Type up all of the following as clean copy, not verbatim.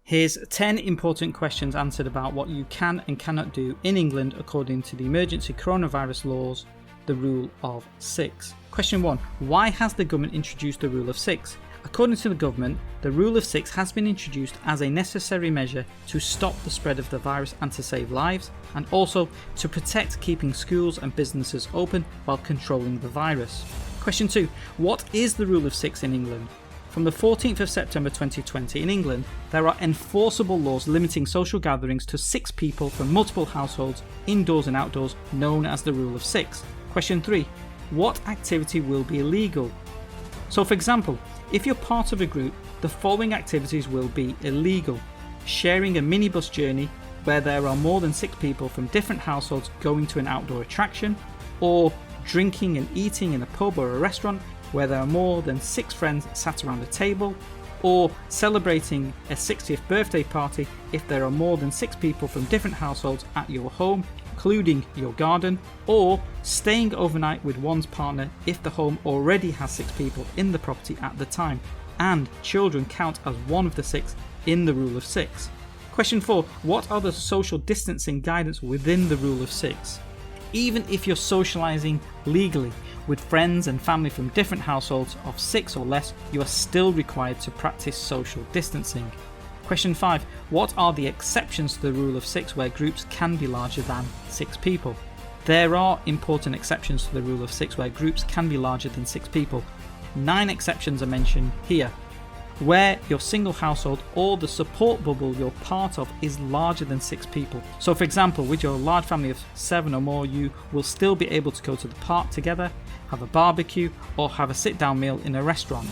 Here's 10 important questions answered about what you can and cannot do in England according to the emergency coronavirus laws, the rule of 6. Question 1. Why has the government introduced the rule of 6? According to the government, the rule of 6 has been introduced as a necessary measure to stop the spread of the virus and to save lives, and also to protect keeping schools and businesses open while controlling the virus. Question 2. What is the rule of 6 in England? From the 14th of September 2020 in England, there are enforceable laws limiting social gatherings to 6 people from multiple households, indoors and outdoors, known as the rule of 6. Question 3. What activity will be illegal? So for example, if you're part of a group, the following activities will be illegal. Sharing a minibus journey where there are more than 6 people from different households going to an outdoor attraction, or drinking and eating in a pub or a restaurant where there are more than 6 friends sat around a table, or celebrating a 60th birthday party if there are more than 6 people from different households at your home, including your garden, or staying overnight with one's partner if the home already has 6 people in the property at the time, and children count as one of the 6 in the rule of 6. Question 4. What are the social distancing guidance within the rule of 6? Even if you're socialising legally with friends and family from different households of 6 or less, you are still required to practice social distancing. Question 5. What are the exceptions to the rule of 6 where groups can be larger than 6 people? There are important exceptions to the rule of 6 where groups can be larger than 6 people. 9 exceptions are mentioned here. Where your single household or the support bubble you're part of is larger than 6 people. So for example, with your large family of 7 or more, you will still be able to go to the park together, have a barbecue, or have a sit-down meal in a restaurant.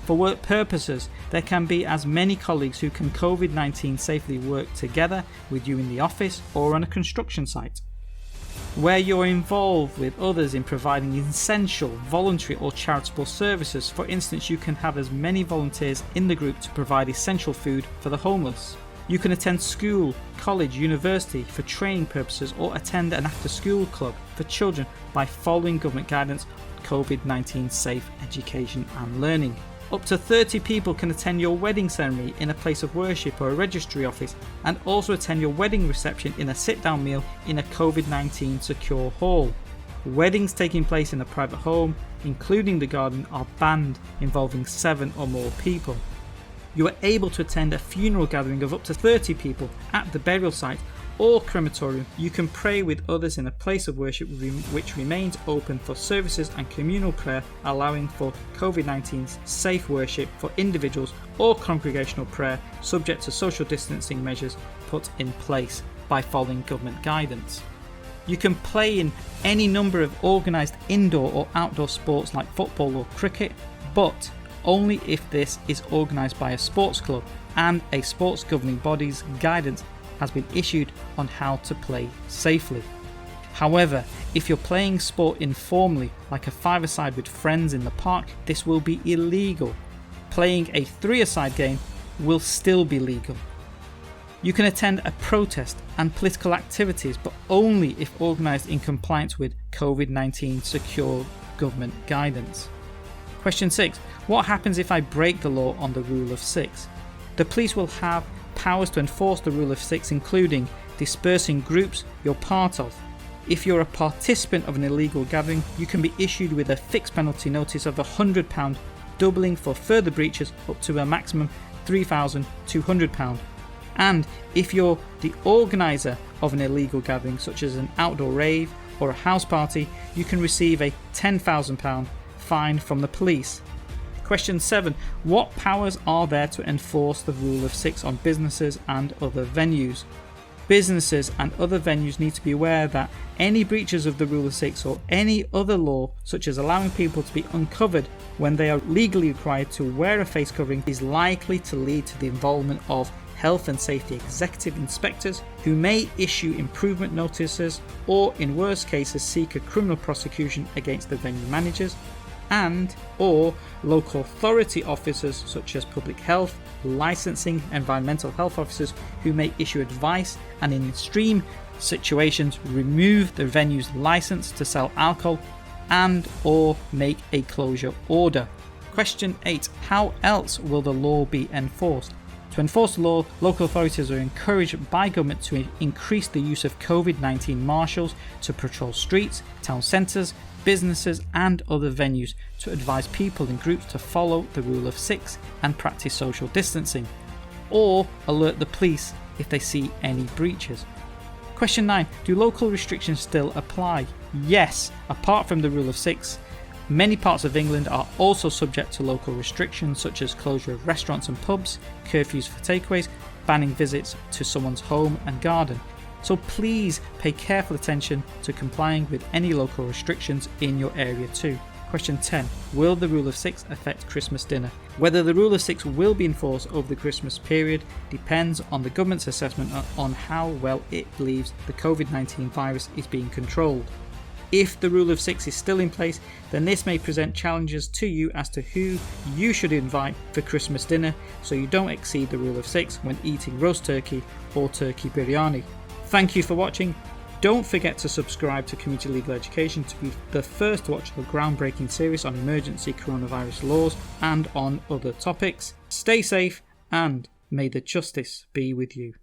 For work purposes, there can be as many colleagues who can COVID-19 safely work together with you in the office or on a construction site. Where you're involved with others in providing essential, voluntary or charitable services, for instance, you can have as many volunteers in the group to provide essential food for the homeless. You can attend school, college, university for training purposes, or attend an after-school club for children by following government guidance on COVID-19 safe education and learning. Up to 30 people can attend your wedding ceremony in a place of worship or a registry office, and also attend your wedding reception in a sit-down meal in a COVID-19 secure hall. Weddings taking place in a private home, including the garden, are banned involving 7 or more people. You are able to attend a funeral gathering of up to 30 people at the burial site or crematorium. You can pray with others in a place of worship which remains open for services and communal prayer, allowing for COVID-19's safe worship for individuals or congregational prayer, subject to social distancing measures put in place by following government guidance. You can play in any number of organised indoor or outdoor sports like football or cricket, but only if this is organised by a sports club and a sports governing body's guidance has been issued on how to play safely. However, if you're playing sport informally, like a 5-a-side with friends in the park, this will be illegal. Playing a 3-a-side game will still be legal. You can attend a protest and political activities, but only if organised in compliance with COVID-19 secure government guidance. Question 6. What happens if I break the law on the rule of 6? The police will have powers to enforce the rule of 6, including dispersing groups you're part of. If you're a participant of an illegal gathering, you can be issued with a fixed penalty notice of £100, doubling for further breaches up to a maximum £3,200. And if you're the organiser of an illegal gathering, such as an outdoor rave or a house party, you can receive a £10,000 fine from the police. Question 7. What powers are there to enforce the rule of 6 on businesses and other venues? Businesses and other venues need to be aware that any breaches of the rule of 6 or any other law, such as allowing people to be uncovered when they are legally required to wear a face covering, is likely to lead to the involvement of health and safety executive inspectors who may issue improvement notices or, in worst cases, seek a criminal prosecution against the venue managers, and or local authority officers such as public health, licensing, environmental health officers who may issue advice and in extreme situations remove the venue's license to sell alcohol and or make a closure order. Question 8. How else will the law be enforced? To enforce the law, local authorities are encouraged by government to increase the use of COVID-19 marshals to patrol streets, town centres, businesses and other venues to advise people in groups to follow the rule of 6 and practice social distancing, or alert the police if they see any breaches. Question 9. Do local restrictions still apply? Yes, apart from the rule of 6. Many parts of England are also subject to local restrictions such as closure of restaurants and pubs, curfews for takeaways, banning visits to someone's home and garden. So please pay careful attention to complying with any local restrictions in your area too. Question 10. Will the rule of 6 affect Christmas dinner? Whether the rule of 6 will be enforced over the Christmas period depends on the government's assessment on how well it believes the COVID-19 virus is being controlled. If the rule of 6 is still in place, then this may present challenges to you as to who you should invite for Christmas dinner so you don't exceed the rule of 6 when eating roast turkey or turkey biryani. Thank you for watching. Don't forget to subscribe to Community Legal Education to be the first to watch the groundbreaking series on emergency coronavirus laws and on other topics. Stay safe and may the justice be with you.